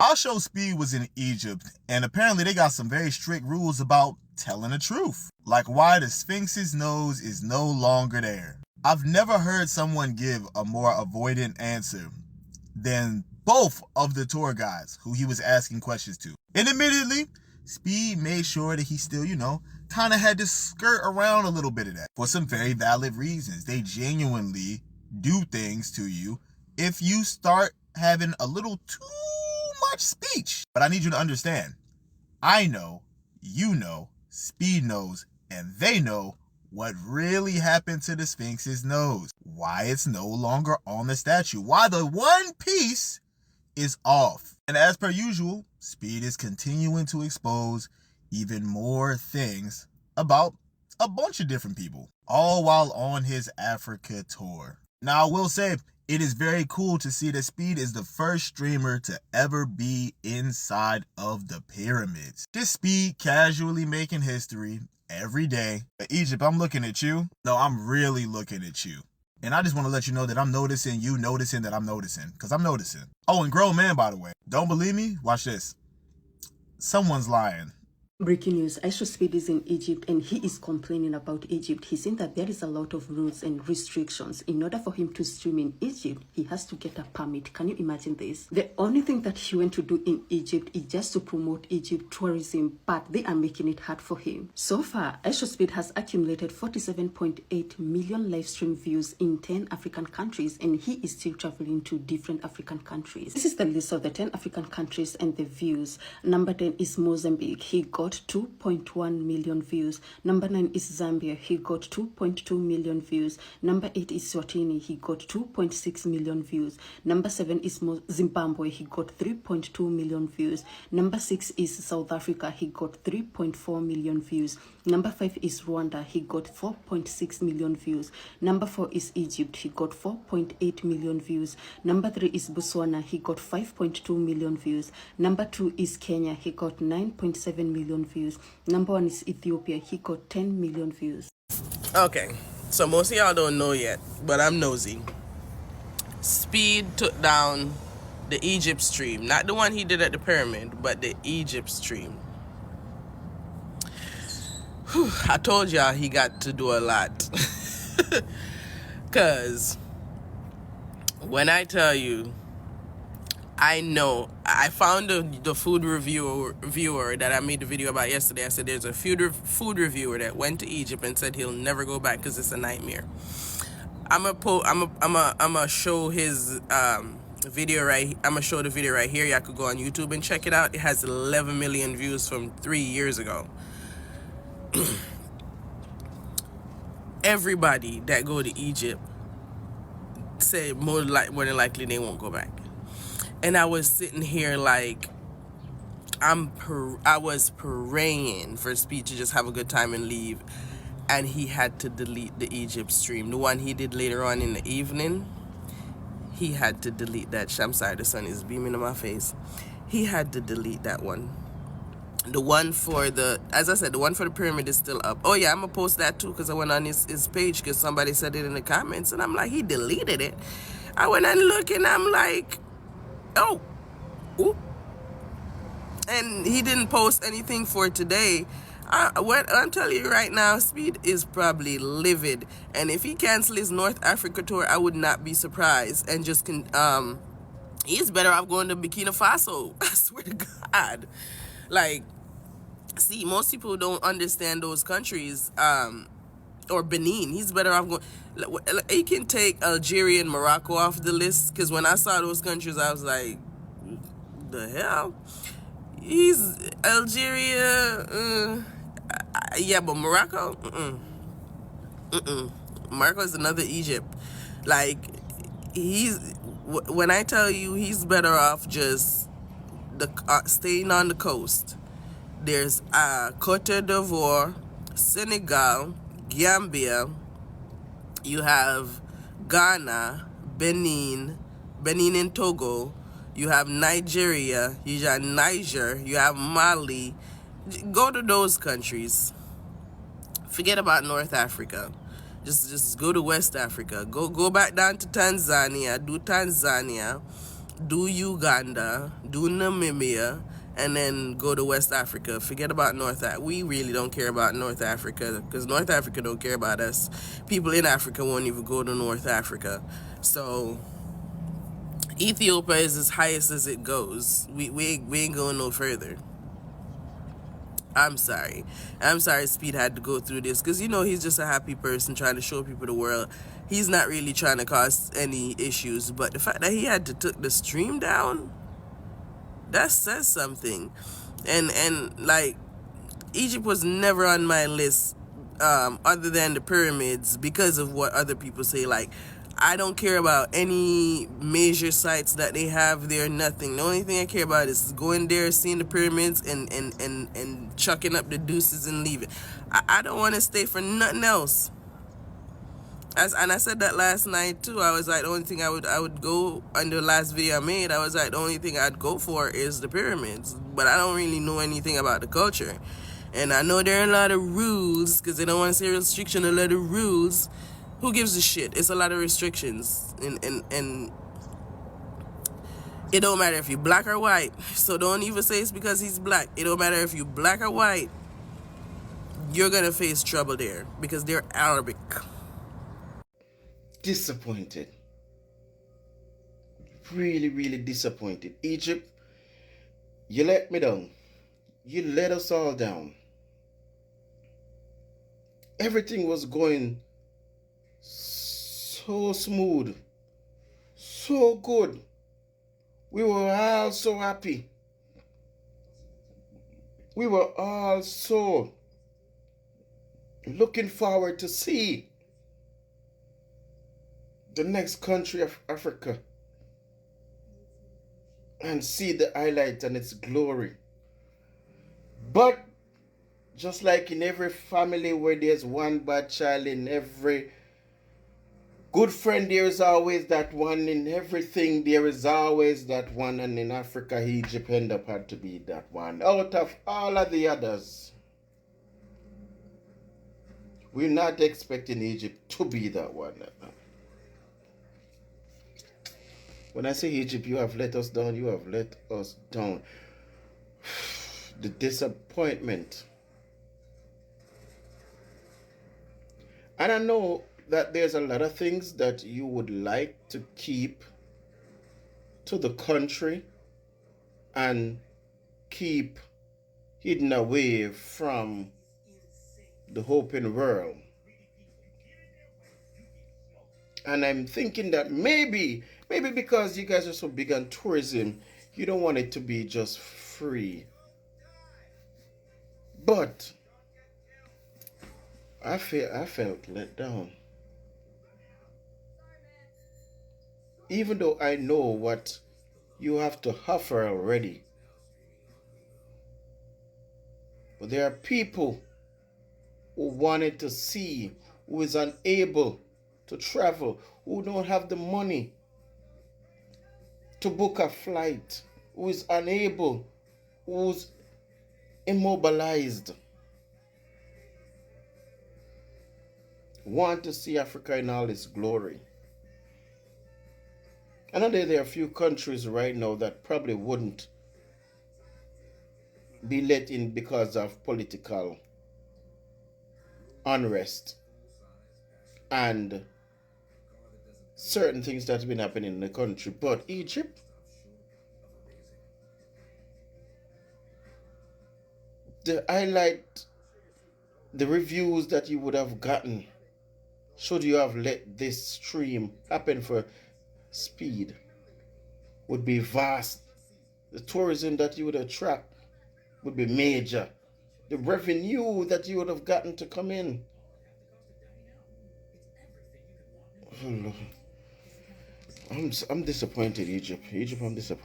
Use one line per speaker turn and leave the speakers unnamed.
Ishowspeed was in Egypt, and apparently they got some very strict rules about telling the truth, like why the Sphinx's nose is no longer there. I've never heard someone give a more avoidant answer than both of the tour guides who he was asking questions to. And admittedly, Speed made sure that he still, kind of had to skirt around a little bit of that for some very valid reasons. They genuinely do things to you if you start having a little too much speech. But I need you to understand, I know, you know, Speed knows, and they know what really happened to the Sphinx's nose. Why it's no longer on the statue. Why the one piece is off. And as per usual, Speed is continuing to expose even more things about a bunch of different people, all while on his Africa tour. Now, I will say, it is very cool to see that Speed is the first streamer to ever be inside of the pyramids. Just Speed casually making history every day. Egypt, I'm looking at you. No, I'm really looking at you. And I just want to let you know that I'm noticing you noticing that I'm noticing. Because I'm noticing. Oh, and grown man, by the way. Don't believe me? Watch this. Someone's lying.
Breaking news, Ishowspeed is in Egypt and he is complaining about Egypt. He's saying that there is a lot of rules and restrictions. In order for him to stream in Egypt, he has to get a permit. Can you imagine this? The only thing that he went to do in Egypt is just to promote Egypt tourism, but they are making it hard for him. So far, Ishowspeed has accumulated 47.8 million live stream views in 10 African countries, and he is still traveling to different African countries. This is the list of the 10 African countries and the views. Number 10 is Mozambique. He got 2.1 million views. Number 9 is Zambia. He got 2.2 million views. Number 8 is Swatini. He got 2.6 million views. Number 7 is Zimbabwe. He got 3.2 million views. Number 6 is South Africa. He got 3.4 million views. Number 5 is Rwanda. He got 4.6 million views. Number 4 is Egypt. He got 4.8 million views. Number 3 is Botswana. He got 5.2 million views. Number 2 is Kenya. He got 9.7 million views. Number 1 is Ethiopia. He got 10 million views.
Okay, so most of y'all don't know yet, but I'm nosy. Speed took down the Egypt stream. Not the one he did at the pyramid, but the Egypt stream. Whew, I told y'all he got to do a lot. Because when I tell you, I know, I found the food reviewer that I made the video about yesterday. I said there's a food reviewer that went to Egypt and said he'll never go back because it's a nightmare. I'm gonna show his video right. I'm gonna show the video right here. Y'all could go on YouTube and check it out. It has 11 million views from 3 years ago. Everybody that go to Egypt say more than likely they won't go back. And I was sitting here like, I was praying for Speed to just have a good time and leave. And he had to delete the Egypt stream. The one he did later on in the evening, he had to delete that. I'm sorry, the sun is beaming in my face. He had to delete that one. The one for as I said, the one for the pyramid is still up. Oh yeah, I'm gonna post that too because I went on his page because somebody said it in the comments. And I'm like, he deleted it. I went and looked and I'm like, oh, ooh. And he didn't post anything for today. What I'm telling you right now, Speed is probably livid. And if he cancels his North Africa tour, I would not be surprised. And just he's better off going to Burkina Faso. I swear to God. Like, see, most people don't understand those countries. Or Benin. He's better off going. He can take Algeria and Morocco off the list. Because when I saw those countries, I was like, the hell? He's Algeria. Yeah, but Morocco? Morocco is another Egypt. Like, when I tell you he's better off just staying on the coast. There's Cote d'Ivoire, Senegal, Gambia, you have Ghana, Benin and Togo, you have Nigeria, you have Niger, you have Mali. Go to those countries. Forget about North Africa. Just go to West Africa. Go back down to Tanzania. Do Tanzania. do Uganda, do Namibia, and then go to West Africa. Forget about North Africa. We really don't care about North Africa because North Africa don't care about us. People in Africa won't even go to North Africa. So Ethiopia is as highest as it goes. We ain't going no further. I'm sorry. I'm sorry Speed had to go through this because, you know, he's just a happy person trying to show people the world. He's not really trying to cause any issues. But the fact that he had to took the stream down, that says something. And like, Egypt was never on my list other than the pyramids because of what other people say. Like, I don't care about any major sites that they have there, nothing. The only thing I care about is going there, seeing the pyramids, and chucking up the deuces and leaving. I don't want to stay for nothing else. And I said that last night too. I was like, the only thing I would go, on the last video I made, I was like, the only thing I'd go for is the pyramids. But I don't really know anything about the culture. And I know there are a lot of rules, because they don't want to say restriction, a lot of rules. Who gives a shit? It's a lot of restrictions. And it don't matter if you're black or white. So don't even say it's because he's black. It don't matter if you're black or white. You're going to face trouble there because they're Arabic.
Disappointed. Really, really disappointed. Egypt, you let me down. You let us all down. Everything was going so smooth, so good. We were all so happy. We were all so looking forward to see the next country of Africa and see the highlight and its glory. But just like in every family where there's one bad child, in every good friend there is always that one. In everything there is always that one. And in Africa, Egypt ended up had to be that one. Out of all of the others, we're not expecting Egypt to be that one. When I say Egypt, you have let us down. You have let us down. The disappointment. And I know that there's a lot of things that you would like to keep to the country and keep hidden away from the open world. And I'm thinking that maybe because you guys are so big on tourism, you don't want it to be just free. But I felt let down. Even though I know what you have to offer already. But there are people who wanted to see, who is unable to travel, who don't have the money to book a flight, who is unable, who's immobilized, want to see Africa in all its glory. I know there are a few countries right now that probably wouldn't be let in because of political unrest and certain things that have been happening in the country. But Egypt, the highlight, the reviews that you would have gotten should you have let this stream happen for Speed would be vast. The tourism that you would attract would be major. The revenue that you would have gotten to come in. Oh, Lord. I'm disappointed, Egypt. I'm disappointed.